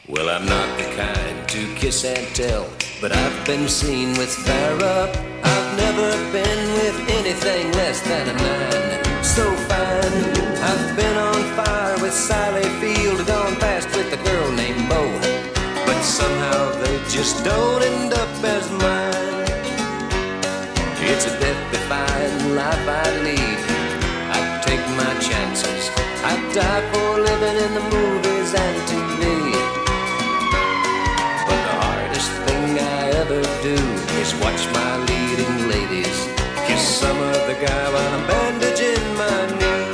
Well, I'm not the kind to kiss and tell, but I've been seen with fire up. I've never been with anything less than a 9. So fine, I've been on fire with Sally Field, gone past with a girl named Bo, but somehow they just don't end up as mine. It's a death-defying life I lead. I take my chances. I die for living in the movies and TV. But the hardest thing I ever do is watch my leading ladies kiss some other guy while I'm bandaging my knee.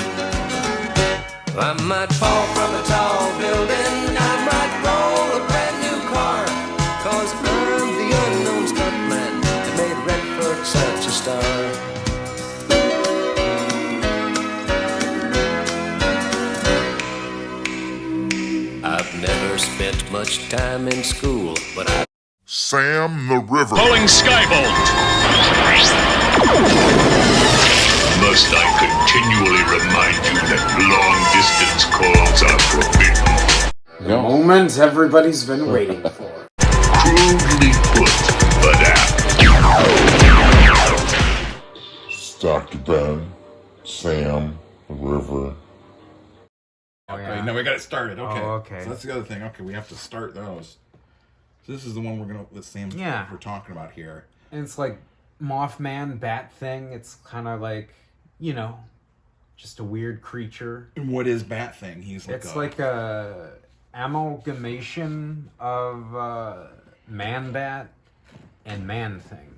I might fall from a tall building, I might roll a brand new car, 'cause I'm the unknown stuntman that made Redford such a star. I've never spent much time in school, but I... Sam the River. Calling Skybolt! Must I continually remind you that long-distance calls are forbidden? The moment everybody's been waiting for. Crudely put, but apt. Dr.Ben, Sam the River. Okay, no, we got it started. Okay. Oh, okay. So that's the other thing. Okay, we have to start those. So this is the one that Sam we're talking about here. And it's like Mothman, Bat Thing. It's kind of like, you know, just a weird creature. And what is Bat Thing? It's like a amalgamation of Man Bat and Man Thing.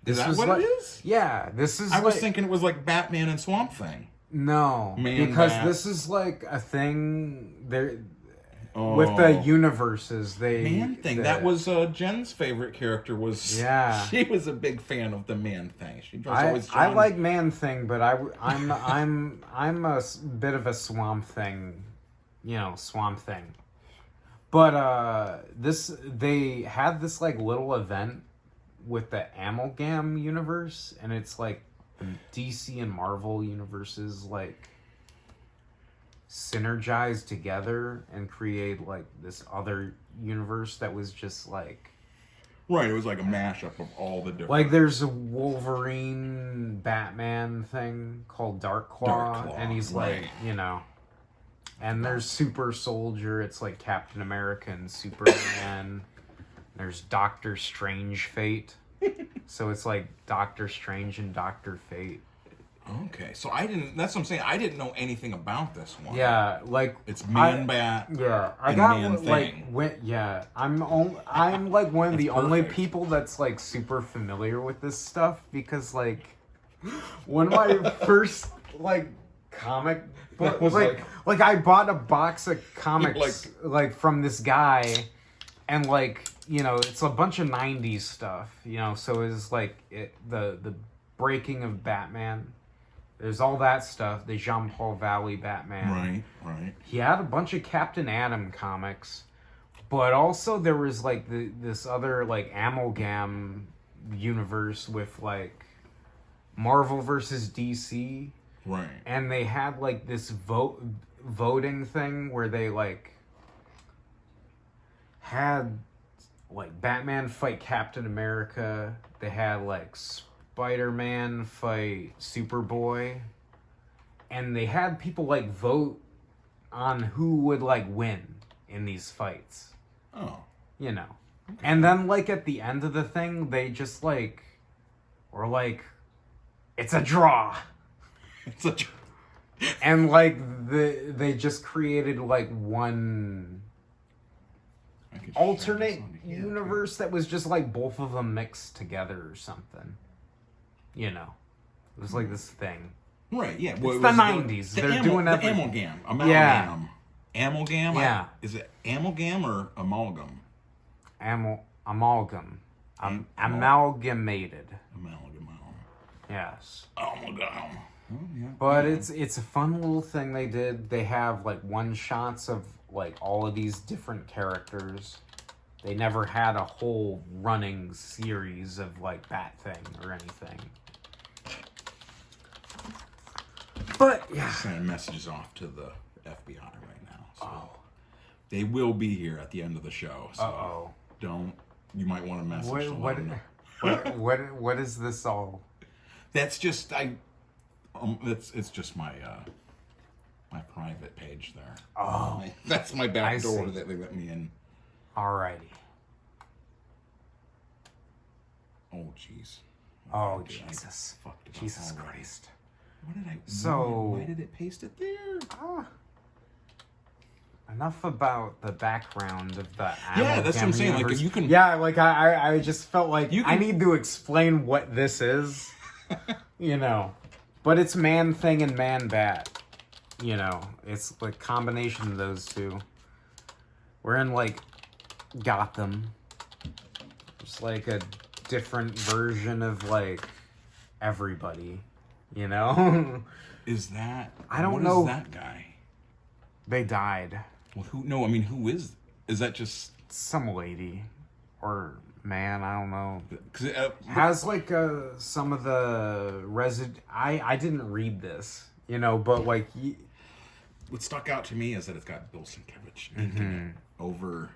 Is that what it is? Yeah, this is. I was thinking it was like Batman and Swamp Thing. No, because this is like a thing there with the universes. Man Thing. That was Jen's favorite character. She was a big fan of the Man Thing. She was always I like Man Thing, but I'm a bit of a Swamp Thing, Swamp Thing. But they had this like little event with the Amalgam universe, and it's like DC and Marvel universes like synergize together and create like this other universe that was just like right. It was like a mashup of all the different. Like there's a Wolverine Batman thing called Dark Claw, and he's like and there's Super Soldier. It's like Captain America and Superman. There's Doctor Strange Fate. So it's like Doctor Strange and Dr. Fate. Okay, so that's what I'm saying. I didn't know anything about this one. Yeah, like it's Man Bat. Yeah, I got like I'm like one of the only people that's like super familiar with this stuff, because like one of my first like comic book was like I bought a box of comics like from this guy, and like it's a bunch of 90s stuff, so it's like the breaking of Batman. There's all that stuff, the Jean-Paul Valley Batman. Right. He had a bunch of Captain Atom comics, but also there was like this other like Amalgam universe with like Marvel versus DC. Right. And they had like this voting thing where they like had like Batman fight Captain America. They had like Spider-Man fight Superboy. And they had people like vote on who would like win in these fights. Oh. Okay. And then like at the end of the thing, they just like were like, it's a draw. It's a draw. And like they just created like one alternate universe that was just like both of them mixed together or something. It was like this thing. Right, yeah. Well, it's the 90s. They're doing everything. The Amalgam. Yeah. Amalgam? Yeah. Is it Amalgam or Amalgam? Amalgam. Amalgamated. Amalgam. Yes. Amalgam. Oh, yeah. But it's a fun little thing they did. They have like one shots of like all of these different characters. They never had a whole running series of like Bat Thing or anything. But yeah, sending messages off to the FBI right now. So. They will be here at the end of the show. So Uh-oh. don't. You might want to message them. What is this all? That's just it's just my my private page there. Oh, that's my back door see. that they let me in. Alrighty. Oh jeez. Oh Jesus. Fucked it up Jesus already. Christ. What did I? So- why did it paste it there? Enough about the background of the Yeah, that's what I'm saying. universe. Like you can. Yeah, like I just felt like You I can- need to explain what this is. You know. But it's Man Thing and Man Bat. You know. It's like combination of those two. We're in like Gotham. It's like a different version of like everybody. You know? Is that? I don't what know. Is that guy? They died. Well, who? No, I mean, who is? Is that just? Some lady. Or man, I don't know. Cause Has like some of the I didn't read this, you know, but like what stuck out to me is that it's got Bill Sienkiewicz inking it over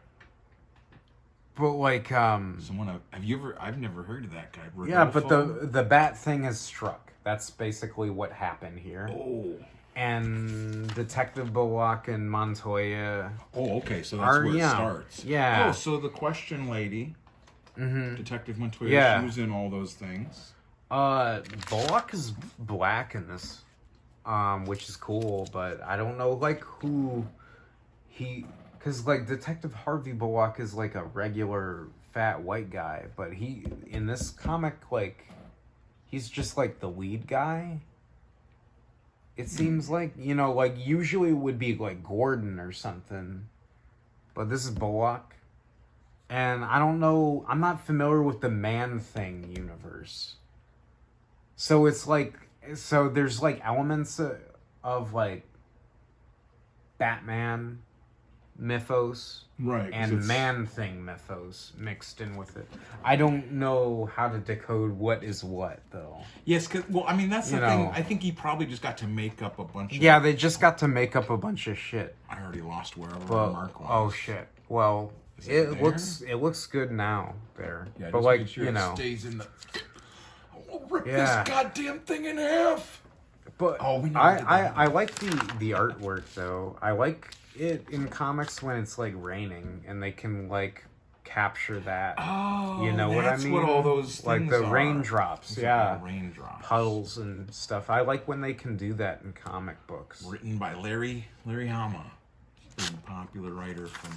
but like someone. Have you ever? I've never heard of that guy. yeah, but Rodolfo? the bat thing has struck. That's basically what happened here. Oh. And Detective Bullock and Montoya. Oh, okay. So that's where it yeah. starts. Yeah. Oh, so the question lady, Detective Montoya, Yeah. she was in all those things. Bullock is black in this, which is cool, but I don't know like who he, because like Detective Harvey Bullock is like a regular fat white guy, but he in this comic like he's just like the lead guy. It seems like, you know, like usually it would be like Gordon or something, but this is Bullock. And I don't know, I'm not familiar with the Man Thing universe. So it's like, so there's like elements of like Batman mythos Right. 'cause and it's- Man Thing mythos mixed in with it. I don't know how to decode what is what though. Yes, cause, well, I mean, that's the You thing. know. I think he probably just got to make up a bunch of... Yeah, they just got to make up a bunch of shit. I already lost wherever But Mark was. oh shit. Well, Is it it there? looks good now there. Yeah, but just like, make sure you it know. stays in the... I'll rip Yeah. this goddamn thing in half! But Oh, we never did that. I like the artwork though. I like it in comics when it's like raining and they can like capture that. Oh, You know what I that's mean? what all those like things the are. raindrops, Those are yeah. all raindrops. Puddles and stuff. I like when they can do that in comic books. Written by Larry Hama, a popular writer from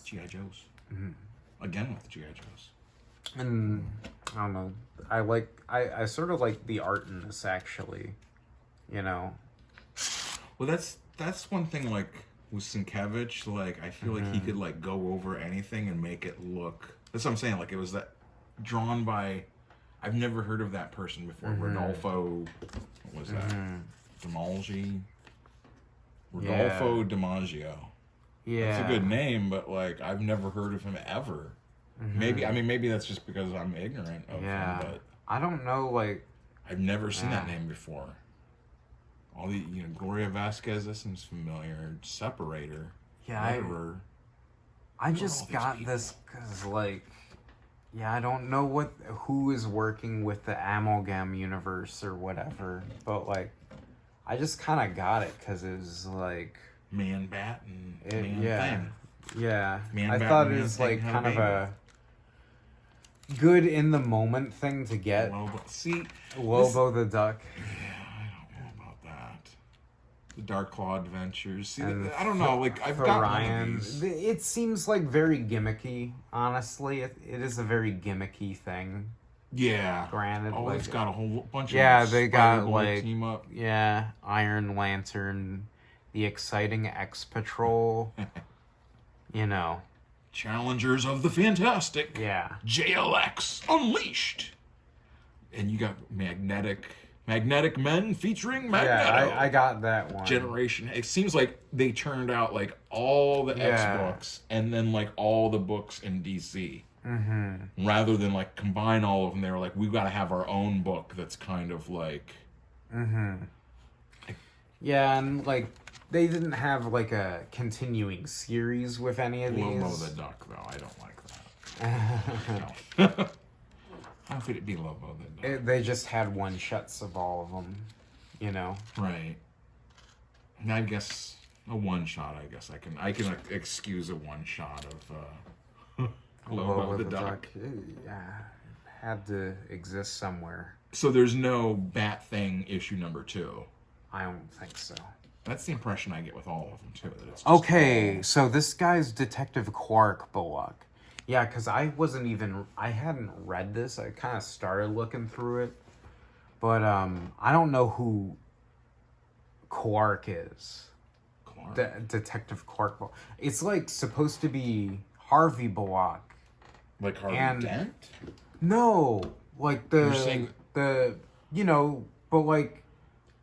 G.I. Joe's. Again with the G.I. Joe's. And I don't know. I sort of like the art in this actually. You know. Well, that's one thing. Like with Sienkiewicz, like I feel like he could like go over anything and make it look. That's what I'm saying. Like it was that drawn by. I've never heard of that person before. Rodolfo. What was that? DiMaggio. Rodolfo DiMaggio. Yeah. It's a good name, but like I've never heard of him ever. Maybe that's just because I'm ignorant of Yeah. him, but I don't know like I've never seen that name before. All the Gloria Vasquez, that seems familiar. Separator. Yeah, Murderer. I Who are all just these got people? this because, like, yeah, I don't know who is working with the Amalgam universe or whatever, but, like, I just kind of got it because it was, like... Man Bat and Man yeah. Thing. Yeah. Man I Bat thought and it Man was, Thing like, had a kind of baby. a good in-the-moment thing to get. Lobo the Duck. I don't know about that. The Dark Claw Adventures. See, And I don't know. Like I've got one of Ryan. these. It seems, like, very gimmicky, honestly. It is a very gimmicky thing. Yeah. Granted, Oh, like, it's got a whole bunch of yeah, they got Spider-Boy like team up. yeah, Iron Lantern, the exciting X Patrol, you know, Challengers of the Fantastic. yeah, JLX Unleashed. And you got Magnetic Men featuring Magneto. yeah. I got that one. Generation. It seems like they turned out like all the X Yeah. books and then like all the books in DC. Rather than like combine all of them, they were like, we've got to have our own book that's kind of like. Yeah, and like they didn't have like a continuing series with any of these. Lobo the Duck, though, I don't like that. No. How could it be Lobo the Duck? They just had one shots of all of them, you know. Right. And I guess a one shot. I guess I can excuse a one shot of Lobo the Duck. Yeah, had to exist somewhere. So there's no Bat Thing issue number 2. I don't think so. That's the impression I get with all of them too. That it's just Okay, so this guy's Detective Quark Bullock. Yeah, because I hadn't read this. I kind of started looking through it. But I don't know who Quark is. Clark. Detective Quark Bullock. It's like supposed to be Harvey Bullock. Like Harvey and- Dent? No, like You're saying- but like,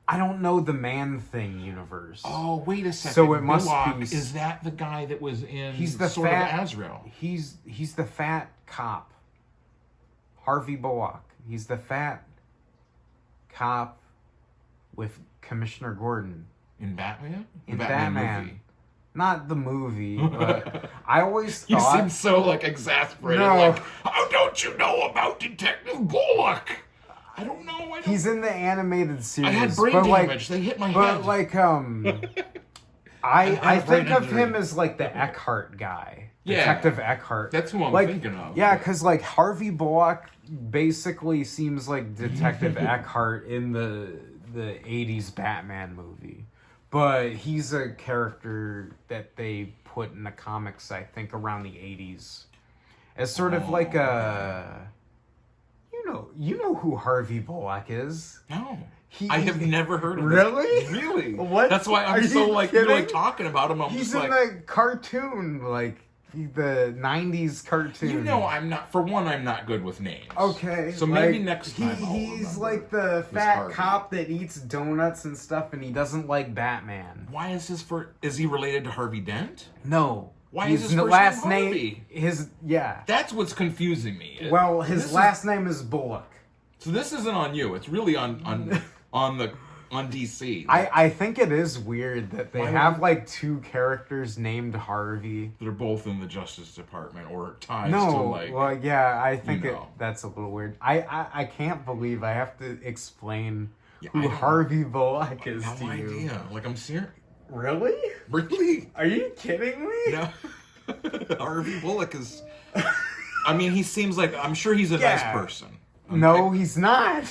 I don't know the Man-Thing universe. Oh, wait a second. So it must Bullock, be- is that the guy that was in He's the Sword fat of Azrael? He's the fat cop. Harvey Bullock. He's the fat cop with Commissioner Gordon In Batman? in The Batman. movie. Not the movie, but I always You thought seem so like exasperated. No. Like, how don't you know about Detective Bullock? I don't know. I don't. he's in the animated series. I had brain but damage. They hit my head. But like I have think brain of him injury. as like the Eckhart guy. Yeah. Detective Eckhart. That's who I'm like, thinking of. Yeah, but- because like Harvey Bullock basically seems like Detective Eckhart in the 80s Batman movie. But he's a character that they put in the comics, I think, around the 80s. As sort of like a... You know who Harvey Bullock is. No. He- I have never heard of Really? this. Really? What? That's why Are I'm so you like you're like kidding? talking about him. I'm He's just in like, the cartoon, like the 90s cartoon. you know, I'm not. For one, I'm not good with names. Okay. So maybe like, next time I'll he's remember like the this fat Harvey. cop that eats donuts and stuff, and he doesn't like Batman. Why is his first? Is he related to Harvey Dent? No. Why His is his first last name name? Harvey? Yeah. That's what's confusing me. Well, This his is- last name is Bullock. So this isn't on you. It's really on DC. I think it is weird that they Why would have you- like two characters named Harvey. They're both in the Justice Department or ties to No, like. well, yeah, I think know. that's a little weird. I can't believe I have to explain Yeah, I who don't- Harvey Bullock is no to you. idea. Like I'm serious. Really? Really? Are you kidding me? No. Harvey Bullock is. I mean, he seems like I'm sure he's a Yeah. nice person. No, he's not.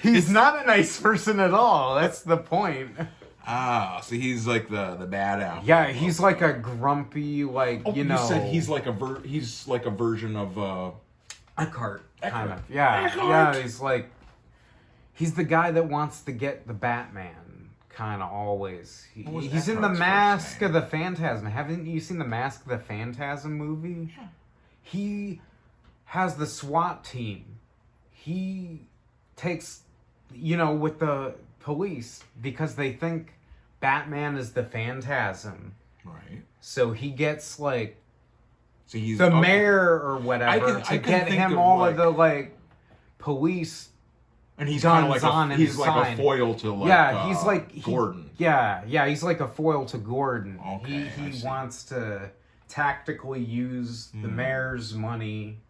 He's not a nice person at all. That's the point. Ah, so he's like the bad apple. Yeah, he's like a grumpy, like Oh, you know. said he's like a version of Eckhart, kind Eckhart. of. Yeah, Eckhart. yeah. He's the guy that wants to get the Batman. Kind of always. What was He's in the Eckhart's first Mask name? of the Phantasm. Haven't you seen the Mask of the Phantasm movie? Yeah. He has the SWAT team. He takes, with the police because they think Batman is the Phantasm. Right. So he gets like So he's the okay. mayor or whatever I to can get think him of, all like- of the like police. And he's kind of guns like on a, and he's like sign. a foil to like Yeah, he's like Gordon. Yeah, he's like a foil to Gordon. Okay, I he see. wants to tactically use the mayor's money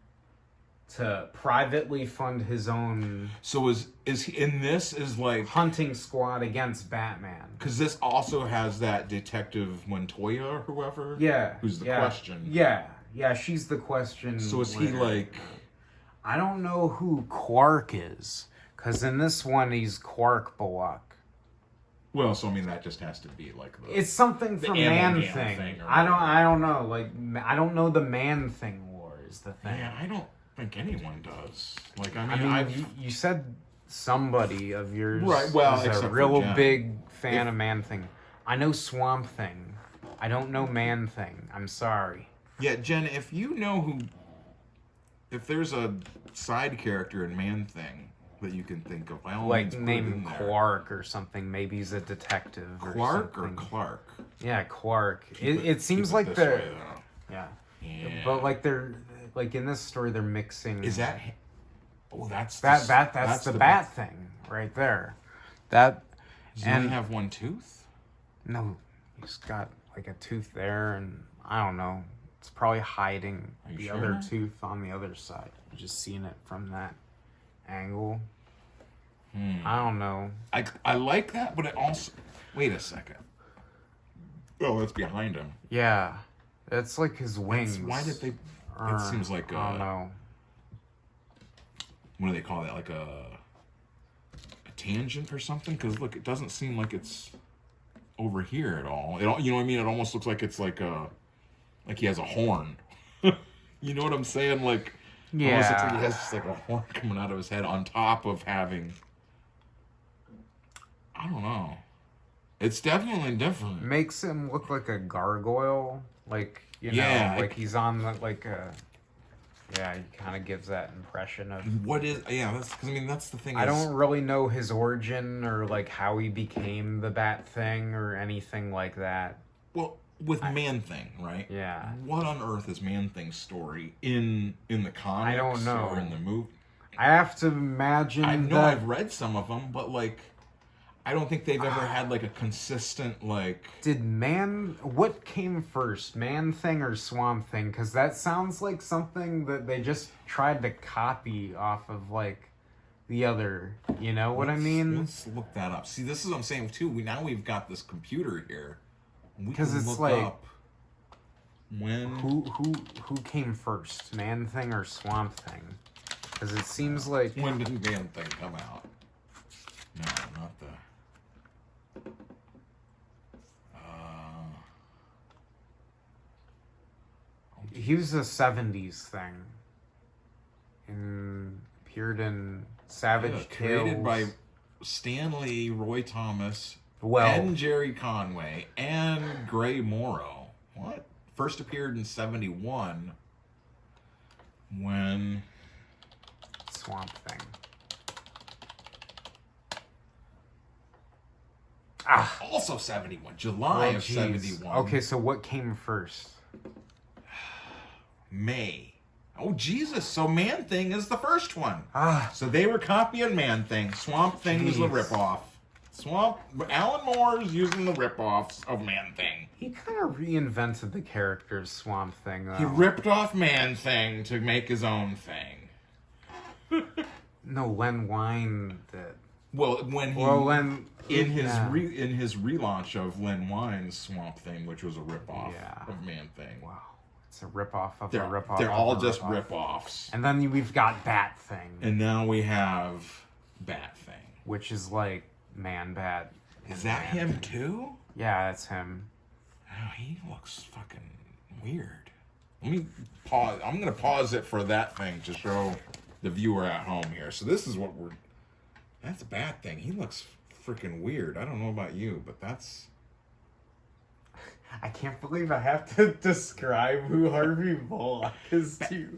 to privately fund his own So is he in this is like hunting squad against Batman. because this also has that Detective Montoya or whoever. Yeah, Who's the yeah, question? Yeah, she's the question. So is he later. like? I don't know who Quark is, because in this one he's Quark Bullock. Well, so I mean that just has to be like the. It's something from Amalgam Man Thing. thing or I don't know. Like I don't know the Man Thing lore is the thing. Yeah, I don't think anyone does. Like I I mean, mean, I've you said somebody of yours Right, well, is except a for real Jen. big fan of Man Thing. I know Swamp Thing. I don't know Man Thing. I'm sorry. yeah, Jen. If you know if there's a side character in Man Thing that you can think of, by all Like means, put it name in there. Clark or something. Maybe he's a detective. Clark or or something. Clark. Yeah, Clark. It Keep seems it like this they're way, though. yeah. Yeah. But like they're like in this story they're mixing. Is that? Oh, that's that's the Bat Thing right there. That Does he only have one tooth? No, he's got like a tooth there, and I don't know. It's probably hiding the sure? other tooth on the other side. You're just seeing it from that angle. I don't know. I like that, but it also... Wait a second. Oh, that's behind him. Yeah, it's like his wings. Why did they... It seems like I don't know. What do they call that? Like a tangent or something? Because look, it doesn't seem like it's over here at all. You know what I mean? It almost looks like it's like he has a horn. You know what I'm saying? Like, Yeah. almost looks like he has just like a horn coming out of his head on top of having... I don't know. It's definitely different. Makes him look like a gargoyle, like Yeah, like he's on the like a. Yeah, he kind of gives that impression of. What is... Yeah, that's... Because, I mean, that's the thing. I don't really know his origin or like how he became the Bat Thing or anything like that. Well, with Man-Thing, right? Yeah. What on earth is Man-Thing's story in the comics? I don't know. Or in the movie? I have to imagine. I know that I've read some of them, but like, I don't think they've ever had like a consistent like. What came first, Man Thing or Swamp Thing? Because that sounds like something that they just tried to copy off of like the other. You know what I mean? Let's look that up. See, this is what I'm saying too. We've got this computer here. Because it's look like up when who came first, Man Thing or Swamp Thing? Because it seems like when did Man Thing come out? No, not the. he was a '70s thing, and appeared in Savage Tales. Created by Stanley Roy Thomas, Well- and Jerry Conway, and Gray Morrow. What? First appeared in '71 when... Swamp Thing. Also 71. July of geez. 71. Okay, so what came first? May. Oh, Jesus. So Man-Thing is the first one. Ah. So they were copying Man-Thing. Swamp Thing was the Jeez. ripoff. Alan Moore's using the ripoffs of Man-Thing. He kind of reinvented the character's Swamp Thing, though. He ripped off Man-Thing to make his own thing. No, Len Wein did. Well, when he... Len... In his yeah. in his relaunch of Len Wein's Swamp Thing, which was a ripoff Yeah. of Man-Thing. Wow. It's a ripoff of They're, a ripoff. they're of all a just ripoff. ripoffs. And then we've got Bat Thing, And now we have Bat Thing. which is like Man-Bat. Is that him too? Yeah, that's him. Oh, he looks fucking weird. Let me pause. I'm going to pause it for that thing to show the viewer at home here. So this is what we're... That's a Bat Thing. He looks freaking weird. I don't know about you, but that's... I can't believe I have to describe who Harvey Bullock is to.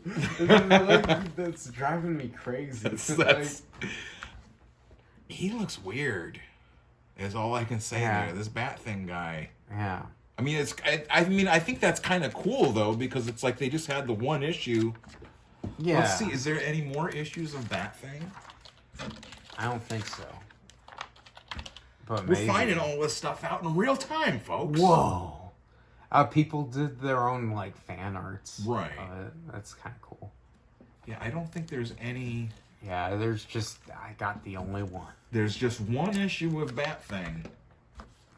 Like, that's driving me crazy. That's... He looks weird. Is all I can say Yeah. there. This Bat Thing guy. Yeah. I mean, I think that's kind of cool though, because it's like they just had the one issue. Yeah. Let's see. Is there any more issues of Bat Thing? I don't think so. But We're maybe. finding all this stuff out in real time, folks. Whoa. People did their own like fan arts. Right. Of it. That's kind of cool. Yeah, I don't think there's any. Yeah, I got the only one. There's just one issue of Bat Thing,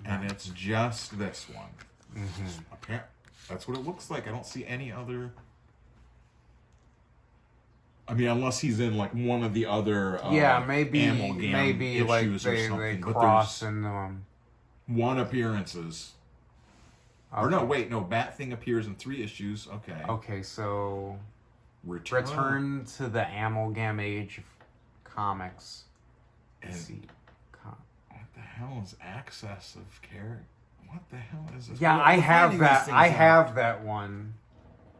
and it's just this one. Mm-hmm. That's what it looks like. I don't see any other. I mean, unless he's in like one of the other. Maybe like issues or they something, but cross there's and one appearances. Or no, wait, no. Bat Thing appears in 3 issues. Okay. Okay, so Return return to the Amalgam Age of Comics. And See. what the hell is Access of Character? What the hell is this? Yeah, We're I have finding that. these things I out. have that one.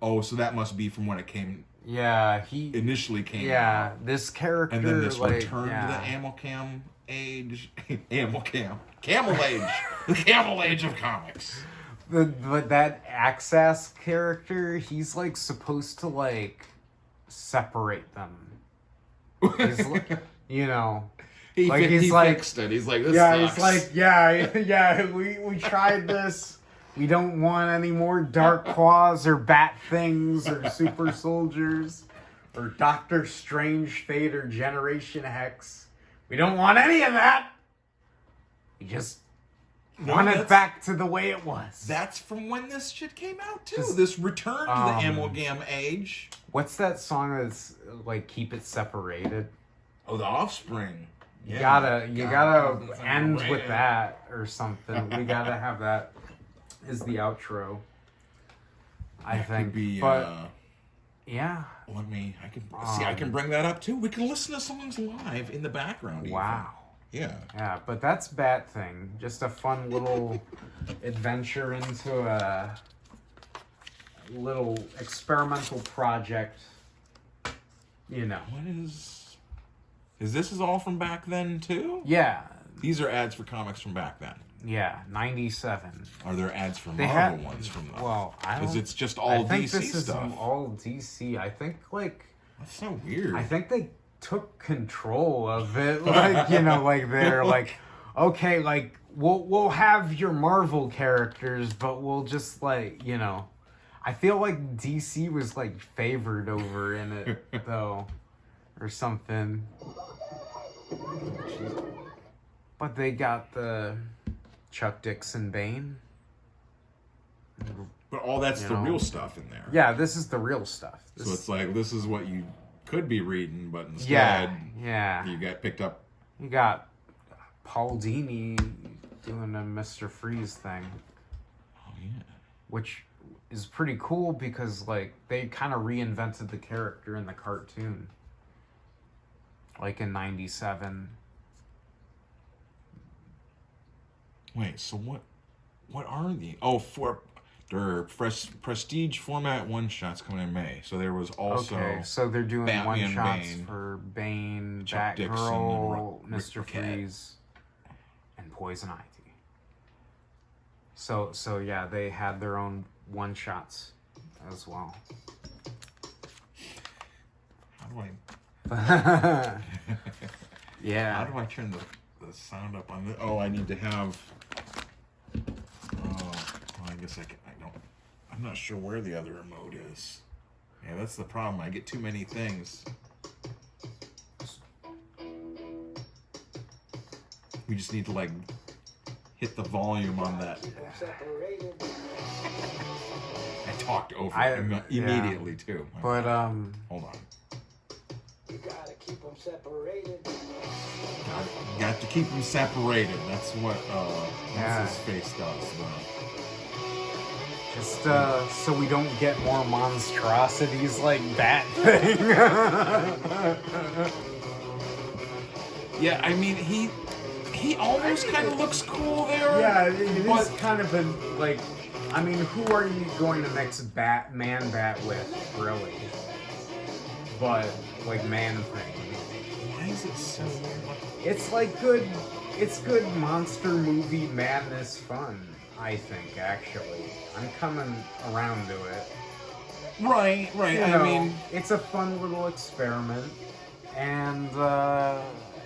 Oh, so that must be from when it came Yeah, initially came out. Yeah, this character. And then this like, return yeah. to the Amalgam Age. Camel Age. The Camel Age of comics. But that Access character, he's like supposed to like separate them. He's like, you know. He fixed it. He's like, this sucks. He's like, yeah. We tried this. We don't want any more Dark Claws or Bat Things or Super Soldiers or Doctor Strange Fate or Generation Hex. We don't want any of that. We just want it back to the way it was. That's from when this shit came out too. This return to the Amalgam age. What's that song that's like Keep It Separated? Oh, The Offspring. You gotta end with that or something. We gotta have that as the outro. I think. Could be, but yeah. I can bring that up too. We can listen to songs live in the background. Wow. Even. Yeah. Yeah, but that's Bat Thing. Just a fun little adventure into a little experimental project. You know. What is this all from back then too? Yeah. These are ads for comics from back then. Yeah, 97. Are there ads for Marvel ones from them? Well, I don't. Because it's just all DC this stuff. Is all DC. I think That's so weird. I think they took control of it. Like, you know, like they're like, okay, like we'll have your Marvel characters, but we'll just like, you know. I feel like DC was like favored over in it though, or something. But they got the Chuck Dixon Bane. But all that's the real stuff in there. Yeah, this is the real stuff. So it's like, this is what you could be reading, but instead, yeah. you got picked up. You got Paul Dini doing a Mr. Freeze thing. Oh, yeah. Which is pretty cool because, like, they kind of reinvented the character in the cartoon. Like in 97. Wait, so what are the... Oh, they're prestige format one-shots coming in May. So there was also... Okay, so they're doing Batman, one-shots Bane, for Bane, Chuck Dixon, Batgirl, and Rick Mr. Cat. Freeze, and Poison Ivy. So yeah, they had their own one-shots as well. How do I... Yeah. How do I turn the sound up on this? Oh, I need to have... Oh, well, I guess I don't... I'm not sure where the other remote is. Yeah, that's the problem. I get too many things. We just need to, like, hit the volume on that. I talked over it immediately, too. But, Hold on. You gotta keep them separated. Got to keep them separated. That's what what's his face does. Just so we don't get more monstrosities like Bat Thing. Yeah, I mean he almost kind of looks cool there. Yeah, it is kind of a like. I mean, who are you going to mix Man-Bat with, really? But like Man-Thing. Why is it so? It's like good. It's good monster movie madness fun. I think actually, I'm coming around to it. Right. I mean, it's a fun little experiment, and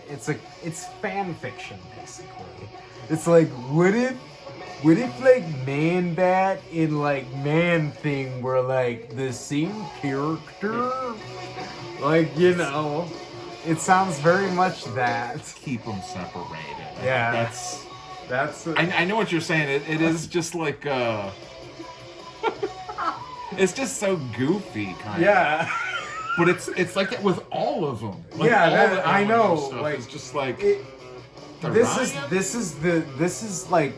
it's fan fiction basically. It's like, what if like Man-Bat and like Man-Thing were like the same character? Like, you know, it sounds very much that. Keep them separated. Yeah, that's. I know what you're saying. It is just like it's just so goofy, kind of. Yeah. But it's like that with all of them. Like, yeah, I know. Stuff. Like, it's just like this is like,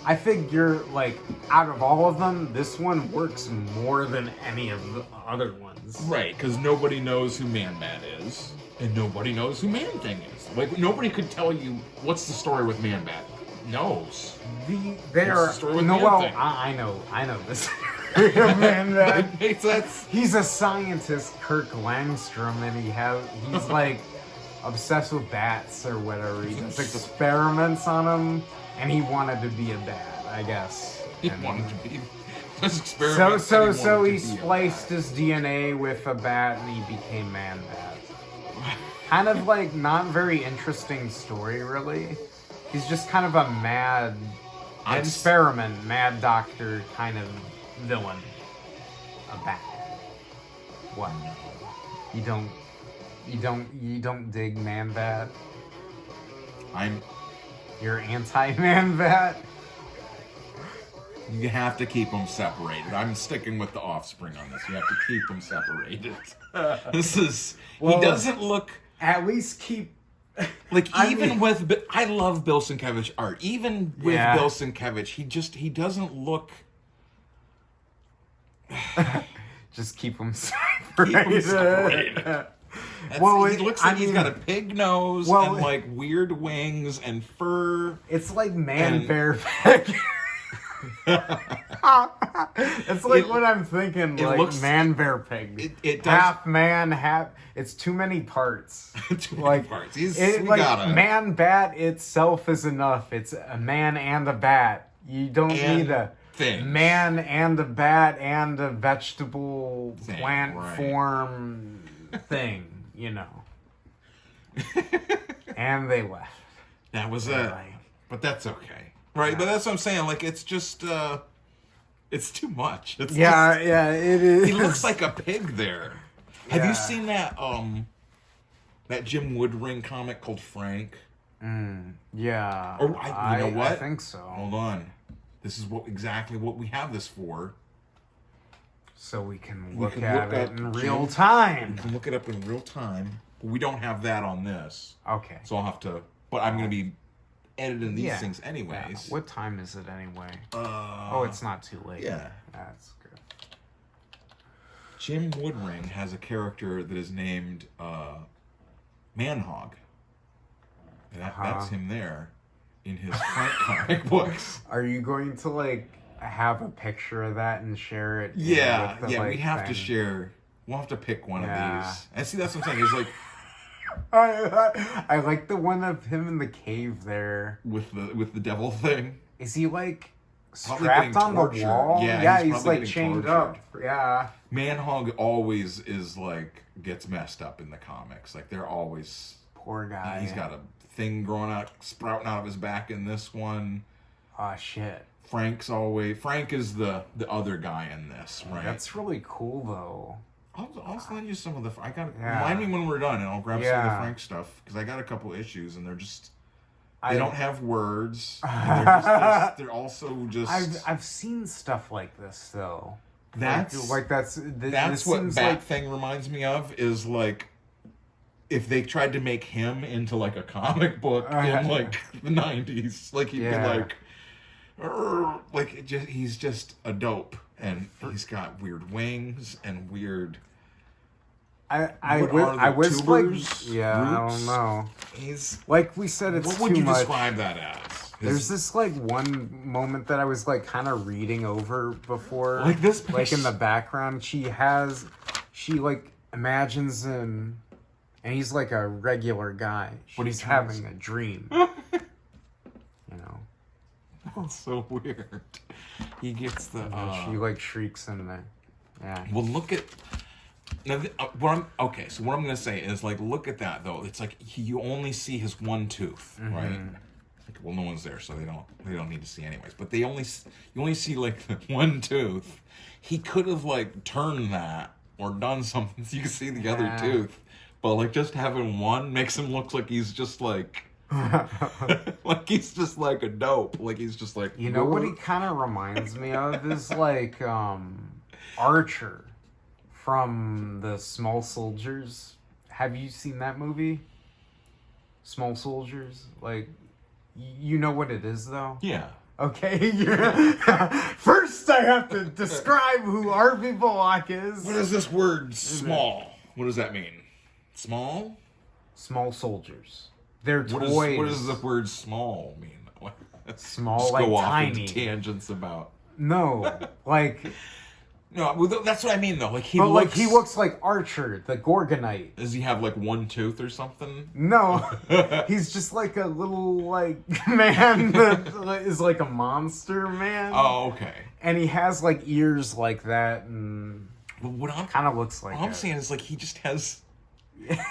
I figure like out of all of them, this one works more than any of the other ones. Right, because nobody knows who Man-Bat is, and nobody knows who Man-Thing is. Like nobody could tell you what's the story with Man-Bat. Knows. I know this. Man-Bat. Makes sense. He's a scientist, Kirk Langstrom, and he's like obsessed with bats or whatever. He does experiments on them, and he wanted to be a bat, I guess. He wanted to be. Experiments. So he spliced his DNA with a bat, and he became Man-Bat. kind of like not very interesting story, really. He's just kind of a mad experiment, mad doctor kind of villain. A bat. What? You don't dig Man Bat? You're anti-Man Bat? You have to keep them separated. I'm sticking with the Offspring on this. You have to keep them separated. He doesn't look... At least keep... Like, I love Bill Sienkiewicz art. Even with Bill Sienkiewicz, he doesn't look... Just keep them separated. Keep them separated. He looks like he's got a pig nose and, like, weird wings and fur. It's like Bear Pig. It's like what I'm thinking, like Man Bear Pig. It does, half man, half. It's too many parts. Too many parts. Man Bat itself is enough. It's a man and a bat. You don't need a man and a bat and a vegetable plant form thing, you know. And they left. That was it. But that's okay. Right, but that's what I'm saying. Like, it's just, it's too much. It is. He looks like a pig there. Have you seen that, that Jim Woodring comic called Frank? Yeah. Or, you know what? I think so. Hold on. This is exactly what we have this for. So we can look at it in real time. We can look it up in real time. But we don't have that on this. Okay. So I'll have to, but I'm going to be editing these things anyways. Yeah. What time is it anyway? It's not too late. Yeah. That's good. Jim Woodring has a character that is named Manhog. That's him there in his Frank comic books. Are you going to, like, have a picture of that and share it? Yeah, we have to share. We'll have to pick one of these. And see, that's what I'm saying. There's like... I like the one of him in the cave there. With the devil thing. Is he, like, strapped on the wall? Yeah, he's like chained up. Yeah. Manhog always is, like, gets messed up in the comics. Like, they're always... Poor guy. He's got a thing sprouting out of his back in this one. Oh, shit. Frank is the other guy in this, right? That's really cool, though. I'll send you some of the... Remind me when we're done, and I'll grab some of the Frank stuff, because I got a couple issues, and they're just... They don't have words. They're also just... I've seen stuff like this, though. That's what Bat Thing reminds me of, is, like, if they tried to make him into, like, a comic book in, like, the 90s. Like, he'd be like... he's just a dope. And he's got weird wings and weird... I was tubers, like... Yeah, roots? I don't know. He's... Like we said, it's too much. What would you describe that as? There's this, like, one moment that I was, like, kind of reading over before. Like this... Like, in the background, she, like, imagines him... And he's, like, a regular guy. She's having a dream. You know? That's so weird. He gets the... she, like, shrieks in there. Yeah. Well, look at... Now, what I'm going to say is, like, look at that, though. It's like, you only see his one tooth, right? Like, well, no one's there, so they don't need to see anyways. But you only see, like, the one tooth. He could have, like, turned that or done something so you can see the other tooth. But, like, just having one makes him look like he's just, like... like, he's just, like, a dope. Like, he's just, like... You know what he kind of reminds me of is, like, Archer from the Small Soldiers. Have you seen that movie? Small Soldiers? Like, you know what it is, though? Yeah. Okay, first I have to describe who Harvey Bullock is. What is this word, small? What does that mean? Small? Small soldiers. They're toys. What does the word small mean? Small, just like go off tiny. into tangents about... No, like... No, well, that's what I mean, though. Like, he looks like Archer, the Gorgonite. Does he have, like, one tooth or something? No. He's just like a little, like, man that is like a monster man. Oh, okay. And he has, like, ears like that, and... But what kind of looks like I'm saying is, like, he just has...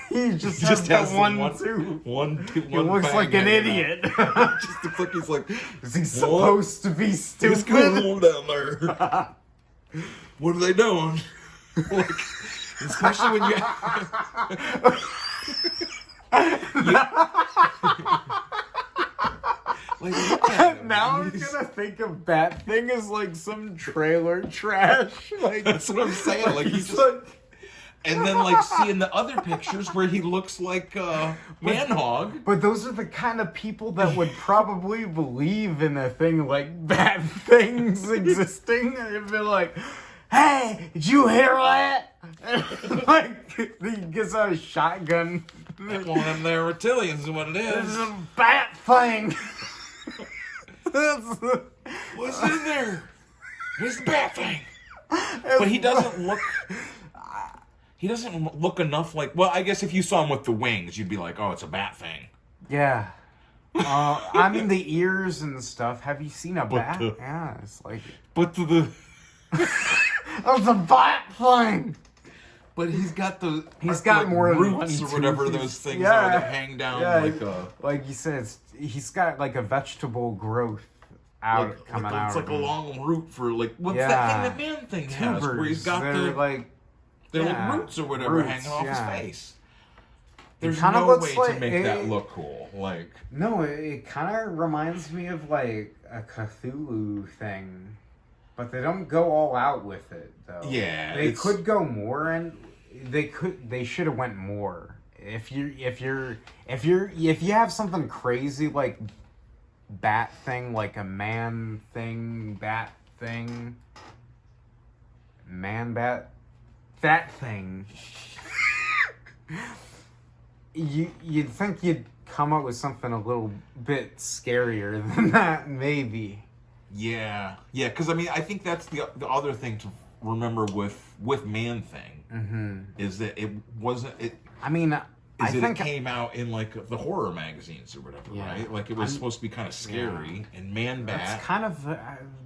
He just has the one tooth. He looks like an idiot. Just looks like he's like, Is he supposed to be what's going stupid? on down there? What are they doing? Like, especially when you. Like, look at him. Now I'm gonna think of Bat Thing as like some trailer trash. Like That's what I'm saying. Like he's just. like, And then, like, seeing the other pictures where he looks like Man-Hog. but those are the kind of people that would probably believe in a thing like Bat Things existing. They'd be like, "Hey, did you hear that?" Like he gets out a shotgun. One of them there reptilians is what it This is. is a Bat Thing. What's in there? It's the Bat Thing. But he doesn't look... He doesn't look enough like... Well, I guess if you saw him with the wings, you'd be like, oh, it's a Bat Thing. Yeah. I mean, the ears and stuff. Have you seen a bat? the- Yeah, it's like... But It's a Bat Thing! But he's got the... He's got like, more than roots one or whatever tooth. those things Yeah. are that hang down like you said, he's got like a vegetable growth out coming out. It's like a of him. long root for like... What's Yeah. that thing that Man Thing has? Where he's got They're the... like... They're yeah, like roots or whatever roots, hanging off yeah. his face. There's kinda no looks way to like make that it- look cool. Like, No, it kind of reminds me of like a Cthulhu thing, but they don't go all out with it though. Yeah, they it's- could go more, and they should have went more. If you have something crazy like Bat Thing, like a Man Thing, Bat Thing, Man Bat, that thing. You'd think you'd come up with something a little bit scarier than that, maybe. yeah, because I mean, I think that's the other thing to remember with Man Thing is that it wasn't it. I mean, I Is that think it came out in like the horror magazines or whatever, Yeah. right? Like it was supposed to be kind of scary. And Man Bat, that's kind of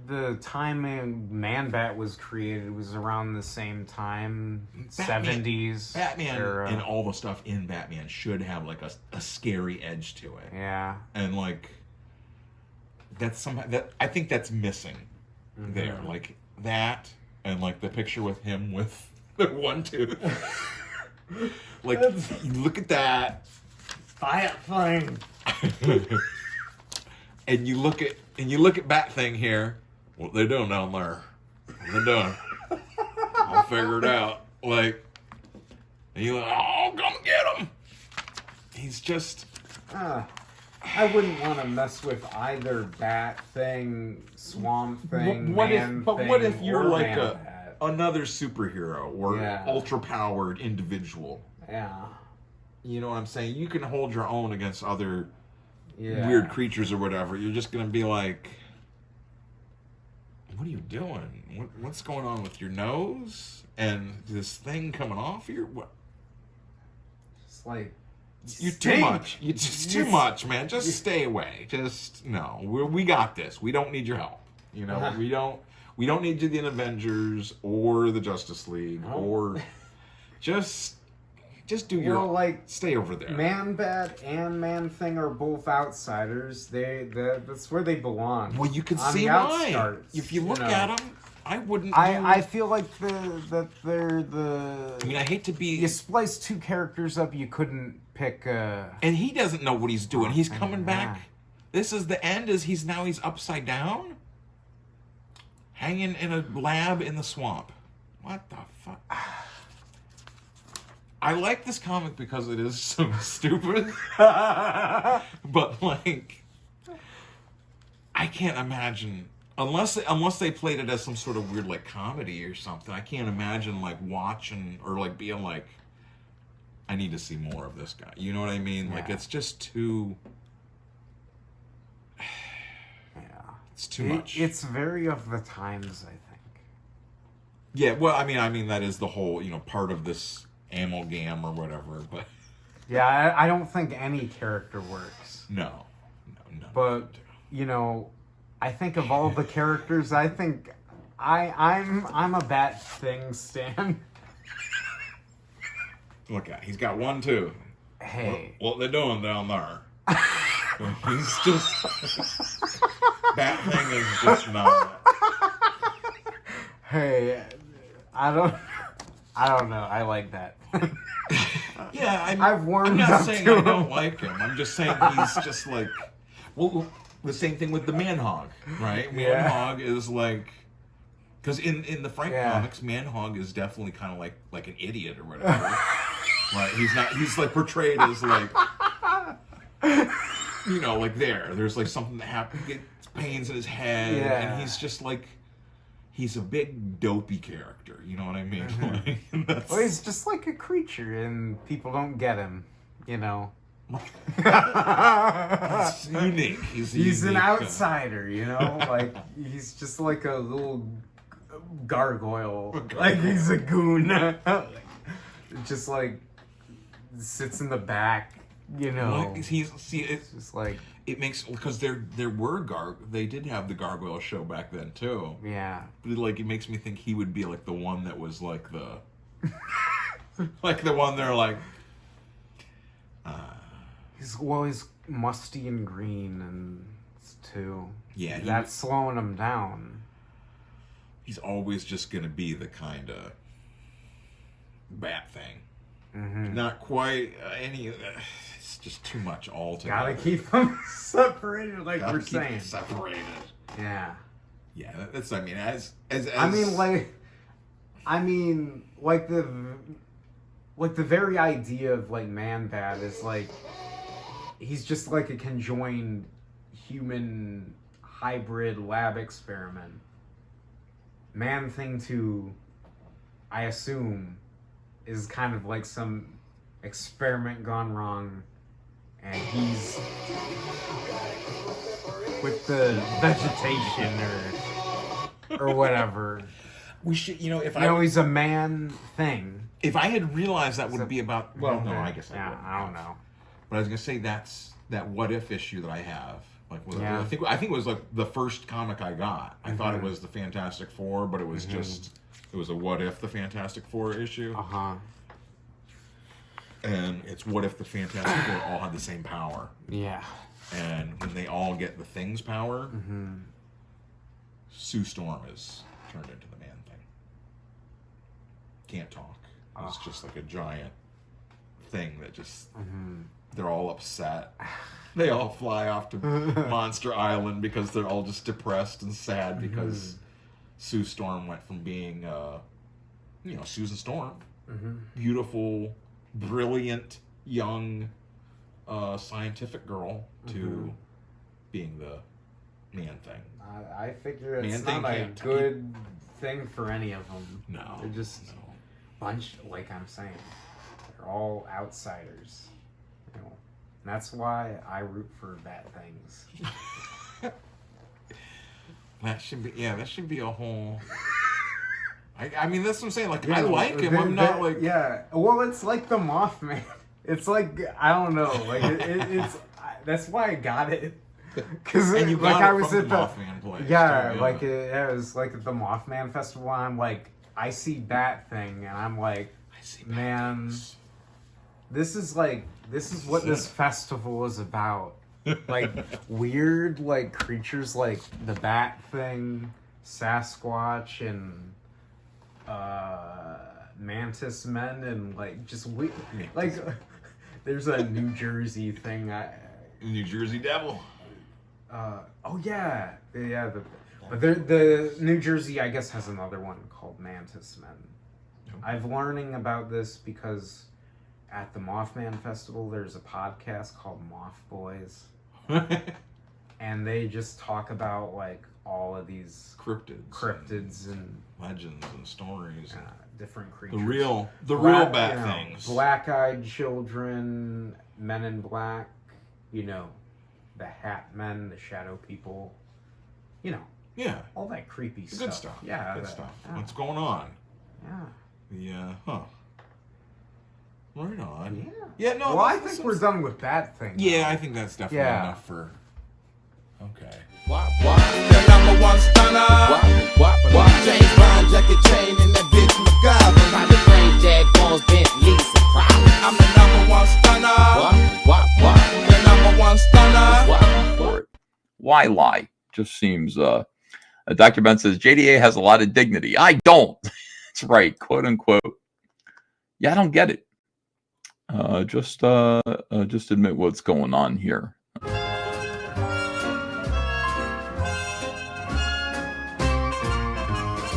the time Man Bat was created was around the same time, Batman- 70s. Batman, era. and all the stuff in Batman should have like a scary edge to it. Yeah. And like that's somehow that I think that's missing there, like that, and like the picture with him with the one tooth. Like you look at that, Bat Thing. and you look at Bat Thing here. What they doing down there? What they doing? I'll figure it out. Like, and you're like, oh, come get him. He's just. I wouldn't want to mess with either Bat Thing, Swamp Thing, What Man if? But Thing, what if you're or like Man-Bat. another superhero or Yeah. ultra powered individual? Yeah. You know what I'm saying? You can hold your own against other Yeah. weird creatures or whatever. You're just gonna be like, what are you doing? What's going on with your nose and this thing coming off your what? It's like You're too much. You're just too much, man. Just stay away. Just no. We got this. We don't need your help. You know, we don't need you in the Avengers or the Justice League or just do your like stay over there. Man Bat and Man Thing are both outsiders. That's where they belong. Well, you can On see the why. outskirts, If you look know. at them, I wouldn't. I feel like they're the. I mean, I hate to be. You splice two characters up, you couldn't pick. And he doesn't know what he's doing. He's coming Yeah. back. This is the end. He's upside down, hanging in a lab in the swamp. What the fuck? I like this comic because it is so stupid. But like, I can't imagine unless they played it as some sort of weird like comedy or something. I can't imagine like watching or like being like, I need to see more of this guy. You know what I mean? Like it's just too. Yeah. It's too much. It's very of the times, I think. Yeah, well, I mean that is the whole, part of this amalgam or whatever, but Yeah, I don't think any character works. no. But I think of all the characters, I think I'm a Bat Thing stan. Look at, he's got one too. Hey. What they doing down there? He's just that thing is just not. Hey, I don't know. I like that. Yeah, I've warmed I'm not up saying to I him. don't like him. I'm just saying he's just like, well, the same thing with the Man-Hog, right? Yeah. Man-Hog is like, because in the Frank Yeah. comics, Man-Hog is definitely kind of like an idiot or whatever. Right? He's like portrayed as like, you know, like there's like something that happens, gets pains in his head, Yeah. and he's just like, he's a big dopey character. You know what I mean? Like, that's, Well, he's just like a creature, and people don't get him. You know. He's unique. He's an unique, outsider, you know? Like, he's just like a little gargoyle. Like, he's a goon. Just like, sits in the back, you know? Like, It's just like, it makes, because they did have the Gargoyle show back then too. yeah. But like, it makes me think he would be like the one that was like the, like the one they're like, He's musty and green, and too. Yeah, That's slowing him down. he's always just gonna be the kind of bat thing. Mm-hmm. Not quite any. It's just too much altogether. Gotta keep them separated, like Gotta we're keep saying. it separated. Yeah. Yeah, that's. I mean, as like the very idea of like Man-Bat is like he's just like a conjoined human hybrid lab experiment. Man-Thing 2, I assume, is kind of like some experiment gone wrong, and he's with the vegetation or whatever. we should, you know, He's a man thing. if I had realized that would be about, well, no, I guess Yeah, wouldn't I don't have. know. But I was gonna say that's that what if issue that I have. Like, Yeah. I think it was like the first comic I got. I thought it was the Fantastic Four, but it was just it was a what if the Fantastic Four issue, Uh-huh. and it's what if the Fantastic Four all had the same power, Yeah. and when they all get the Thing's power, Sue Storm is turned into the Man Thing. Can't talk. It's just like a giant thing that just they're all upset. They all fly off to Monster Island because they're all just depressed and sad because Sue Storm went from being, Susan Storm, beautiful, brilliant, young, scientific girl, to being the Man Thing. I figure it's Man-Thing not a can't good thing for any of them. No, They're just bunch, like I'm saying. They're all outsiders. You know. And that's why I root for bad things. That should be a whole. I mean, that's what I'm saying. Like, I like him. I'm not like. Yeah. Well, it's like the Mothman. It's like, I don't know. Like, it's. That's why I got it. Because And you got I it was from at the the Mothman place, yeah, too, like it was like at the Mothman festival. And I'm like, I see Bat Thing, and I'm like, man, this is what this festival is about. Like weird, like creatures like the Bat Thing, Sasquatch, and Mantis Men, and like just like there's a New Jersey thing. New Jersey Devil. Oh yeah, but the New Jersey, I guess, has another one called Mantis Men. I've learning about this because at the Mothman Festival, there's a podcast called Moth Boys, and they just talk about like all of these cryptids and legends and stories. Different creatures. The real bat things. Black-eyed children, Men in Black, the Hat Men, the Shadow People, Yeah. all that creepy stuff. Good stuff. Yeah, Good stuff. yeah. What's going on? Yeah. Right on. Yeah. Yeah, no. Well, I think we're done with that thing. Yeah, I think that's definitely Yeah. enough for. Okay. The number one stunner. James Bond, Jackie Chain, and that bitch MacGyver. Private brain, jag, bones, Bentley, surprise. lie. Just seems. Dr. Ben says JDA has a lot of dignity. I don't. That's right, quote unquote. Yeah, I don't get it. Just admit what's going on here.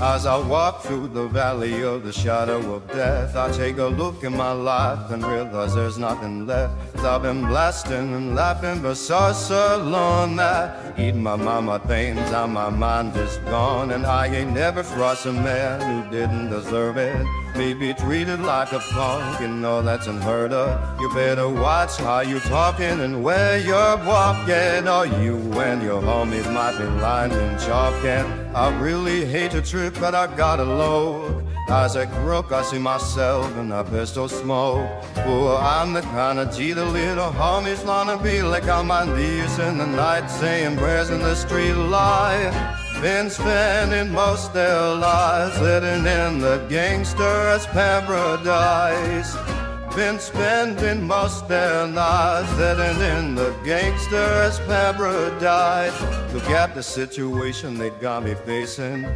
As I walk through the valley of the shadow of death, I take a look in my life and realize there's nothing left. 'Cause I've been blasting and laughing for so long that eating my mama things and my mind is gone. And I ain't never crossed a man who didn't deserve it. Me be treated like a punk, you know that's unheard of. You better watch how you talking and where you're walking, or you and your homies might be lined in chalk. And I really hate to trip, but I gotta load. As I croak, I see myself in a pistol smoke. Oh, I'm the kind of G the little homies wanna be, like on my knees in the night saying prayers in the street light. Been spending most their lives living in the gangster's paradise. Been spending most their lives living in the gangster's paradise. Look at the situation they got me facing.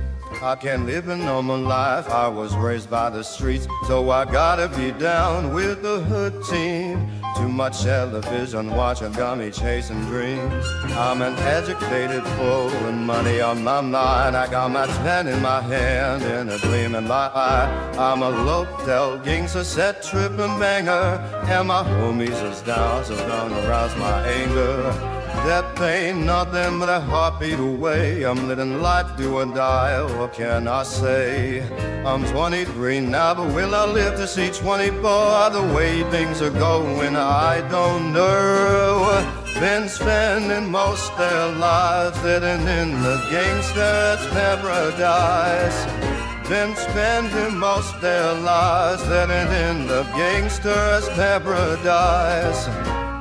I can't live a normal life, I was raised by the streets, so I gotta be down with the hood team. Too much television watching got me chasing dreams. I'm an educated fool with money on my mind. I got my pen in my hand and a gleam in my eye. I'm a low-tell gangster, set tripping banger, and my homies is down, so don't arouse my anger. Death ain't nothing but a heartbeat away. I'm living life do or die, what can I say? I'm 23 now, but will I live to see 24? The way things are going, I don't know. Been spending most their lives living in the gangster's paradise. Been spending most their lives living in the gangster's paradise.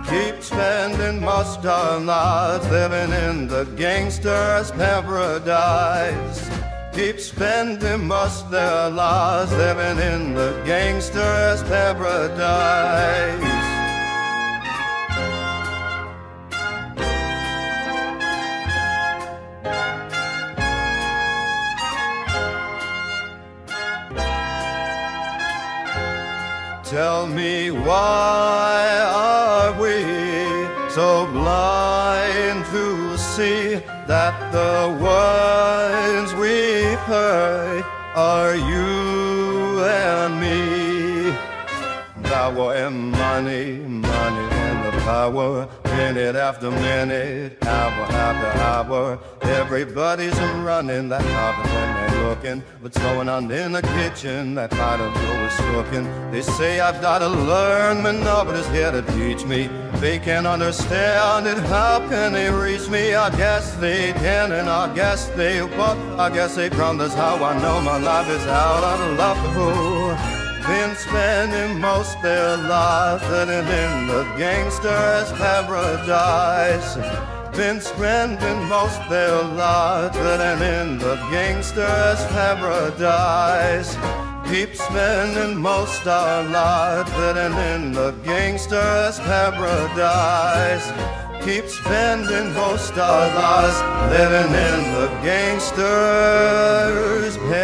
Keep spending most our lives living in the gangster's paradise. Keep spending most their lives living in the gangster's paradise. Tell me, why are we so blind to see that the ones we hurt are you and me? Power and money, money and the power, minute after minute, hour after hour. Everybody's running that house when they're looking. What's going on in the kitchen? That pot of dough is cooking. They say I've got to learn, but nobody's here to teach me. They can't understand it, how can they reach me? I guess they can and I guess they won't. I guess they come, that's how I know my life is out of love. Been spending most their lives living in the gangster's paradise. Been spending most their lives living in the gangster's paradise. Keep spending most our lives living in the gangster's paradise. Keep spending most our lives living in the gangster's paradise.